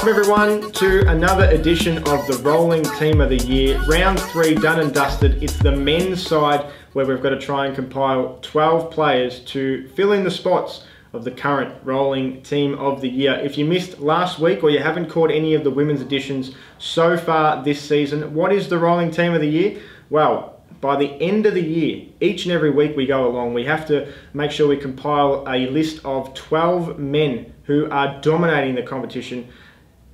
Welcome everyone to another edition of the Rolling Team of the Year. Round 3 done and dusted. It's the men's side where we've got to try and compile 12 players to fill in the spots of the current Rolling Team of the Year. If you missed last week or you haven't caught any of the women's editions so far this season, what is the Rolling Team of the Year? Well, by the end of the year, each and every week we go along, we have to make sure we compile a list of 12 men who are dominating the competition,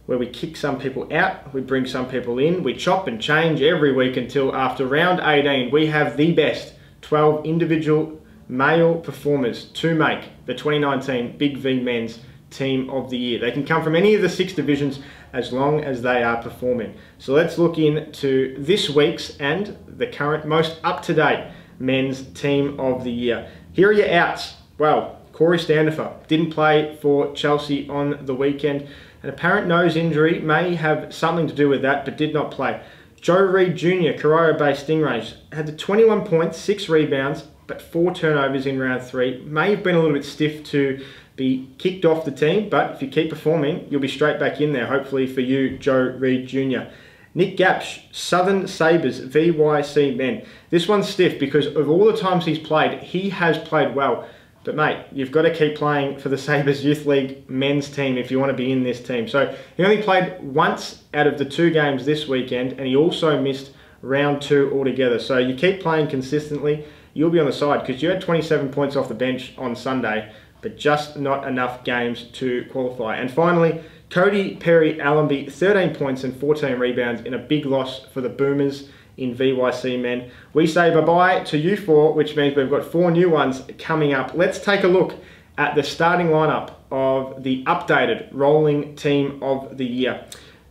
where we kick some people out, we bring some people in, we chop and change every week until after round 18, we have the best 12 individual male performers to make the 2019 Big V Men's Team of the Year. They can come from any of the 6 divisions as long as they are performing. So let's look into this week's and the current most up-to-date Men's Team of the Year. Here are your outs. Well, Corey Standifer didn't play for Chelsea on the weekend. An apparent nose injury may have something to do with that, but did not play. Joe Reid Jr., Carrara Bay Stingrays, had the 21 points, 6 rebounds, but 4 turnovers in round 3. May have been a little bit stiff to be kicked off the team, but if you keep performing, you'll be straight back in there, hopefully for you, Joe Reid Jr. Nick Gapsh, Southern Sabres VYC men. This one's stiff because of all the times he's played, he has played well. But mate, you've got to keep playing for the Sabres Youth League men's team if you want to be in this team. So he only played once out of the 2 games this weekend, and he also missed round 2 altogether. So you keep playing consistently, you'll be on the side, because you had 27 points off the bench on Sunday, but just not enough games to qualify. And finally, Cody Perry Allenby, 13 points and 14 rebounds in a big loss for the Boomers in VYC men. We say bye-bye to you 4, which means we've got 4 new ones coming up. Let's take a look at the starting lineup of the updated Rolling Team of the Year.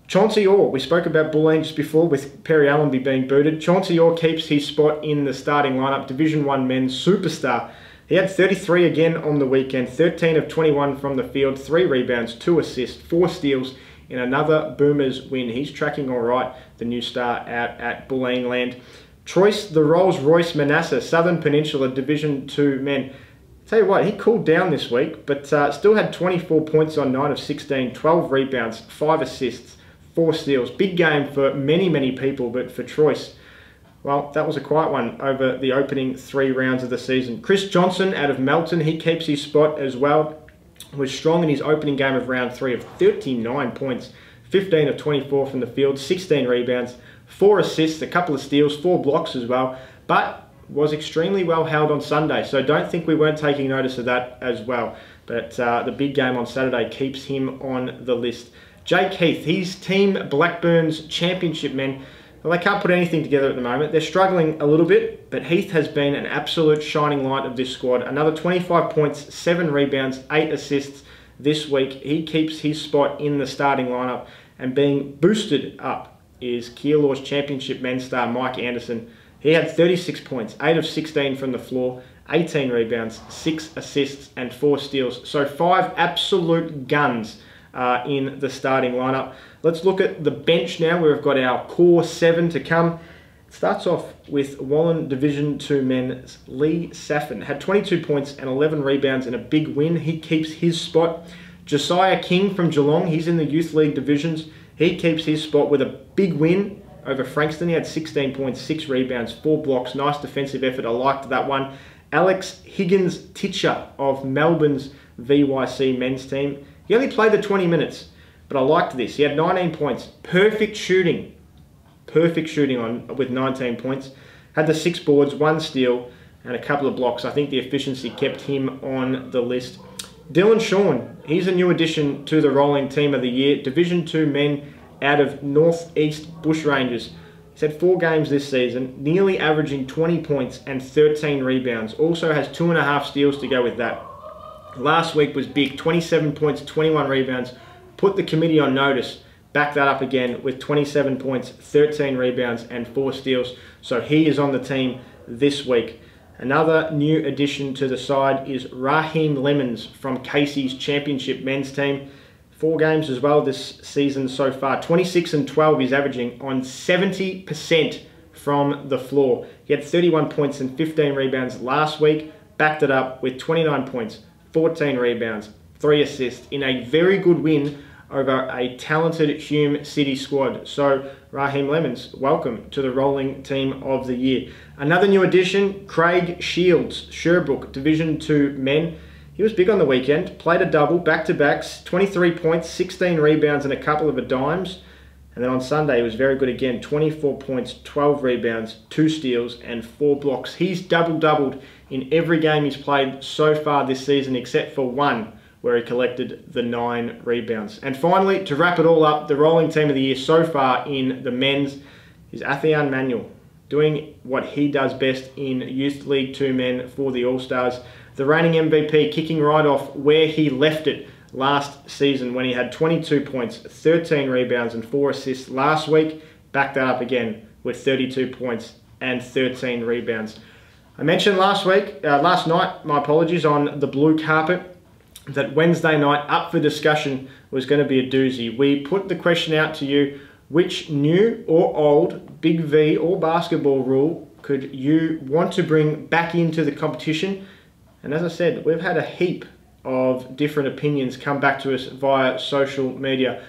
Chauncey Orr, we spoke about Bulleen just before with Perry Allenby being booted. Chauncey Orr keeps his spot in the starting lineup, Division 1 men's superstar. He had 33 again on the weekend, 13 of 21 from the field, 3 rebounds, 2 assists, 4 steals in another Boomers win. He's tracking all right, the new star out at Bulleen land. Troyce the Rolls Royce Manasseh, Southern Peninsula Division 2 men. Tell you what, he cooled down this week, but still had 24 points on 9 of 16, 12 rebounds, 5 assists, 4 steals. Big game for many, many people, but for Troyce, well, that was a quiet one over the opening 3 rounds of the season. Chris Johnson out of Melton, he keeps his spot as well. Was strong in his opening game of round 3 of 39 points, 15 of 24 from the field, 16 rebounds, 4 assists, a couple of steals, 4 blocks as well, but was extremely well held on Sunday, so don't think we weren't taking notice of that as well. But the big game on Saturday keeps him on the list. Jake Heath, he's Team Blackburn's championship men. Well, they can't put anything together at the moment. They're struggling a little bit, but Heath has been an absolute shining light of this squad. Another 25 points, 7 rebounds, 8 assists this week. He keeps his spot in the starting lineup, and being boosted up is Keilor's championship men's star Mike Anderson. He had 36 points, 8 of 16 from the floor, 18 rebounds, 6 assists, and 4 steals. So 5 absolute guns in the starting lineup. Let's look at the bench now, where we've got our core 7 to come. It starts off with Wallen Division 2 men's Lee Saffin. Had 22 points and 11 rebounds in a big win. He keeps his spot. Josiah King from Geelong, he's in the Youth League divisions. He keeps his spot with a big win over Frankston. He had 16 points, 6 rebounds, 4 blocks. Nice defensive effort. I liked that one. Alex Higgins-Titcher of Melbourne's VYC men's team. He only played the 20 minutes, but I liked this. He had 19 points. Perfect shooting on with 19 points. Had the 6 boards, 1 steal, and a couple of blocks. I think the efficiency kept him on the list. Dylan Shawn, he's a new addition to the Rolling Team of the Year. Division 2 men out of Northeast Bushrangers. He's had 4 games this season, nearly averaging 20 points and 13 rebounds. Also has 2.5 steals to go with that. Last week was big, 27 points, 21 rebounds. Put the committee on notice. Back that up again with 27 points, 13 rebounds, and 4 steals. So he is on the team this week. Another new addition to the side is Raheem Lemons from Casey's championship men's team. 4 games as well this season so far. 26 and 12 he's averaging on 70% from the floor. He had 31 points and 15 rebounds last week. Backed it up with 29 points, 14 rebounds, 3 assists in a very good win over a talented Hume City squad. So Raheem Lemons, welcome to the rolling team of the year. Another new addition, Craig Shields, Sherbrooke, Division 2 men. He was big on the weekend, played a double, back-to-backs, 23 points, 16 rebounds and a couple of dimes. And then on Sunday, he was very good again, 24 points, 12 rebounds, 2 steals and 4 blocks. He's double-doubled in every game he's played so far this season, except for one, where he collected the 9 rebounds. And finally, to wrap it all up, the rolling team of the year so far in the men's is Athian Manuel, doing what he does best in Youth League 2 men for the All-Stars. The reigning MVP, kicking right off where he left it last season when he had 22 points, 13 rebounds and 4 assists. Last week, backed that up again with 32 points and 13 rebounds. I mentioned last night, my apologies, on the blue carpet, that Wednesday night up for discussion was going to be a doozy. We put the question out to you, which new or old Big V or basketball rule could you want to bring back into the competition? And as I said, we've had a heap of different opinions come back to us via social media.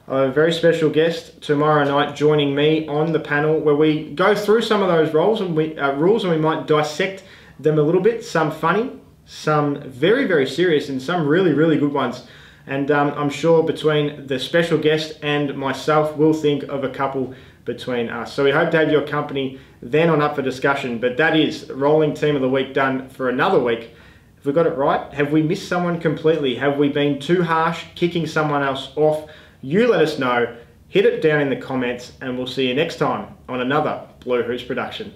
A very special guest tomorrow night joining me on the panel where we go through some of those rules and we might dissect them a little bit. Some funny, some very, very serious and some really, really good ones. And I'm sure between the special guest and myself, we'll think of a couple between us. So we hope to have your company then on Up for Discussion. But that is rolling team of the week done for another week. Have we got it right? Have we missed someone completely? Have we been too harsh, kicking someone else off? You let us know. Hit it down in the comments and we'll see you next time on another Blue Hoops production.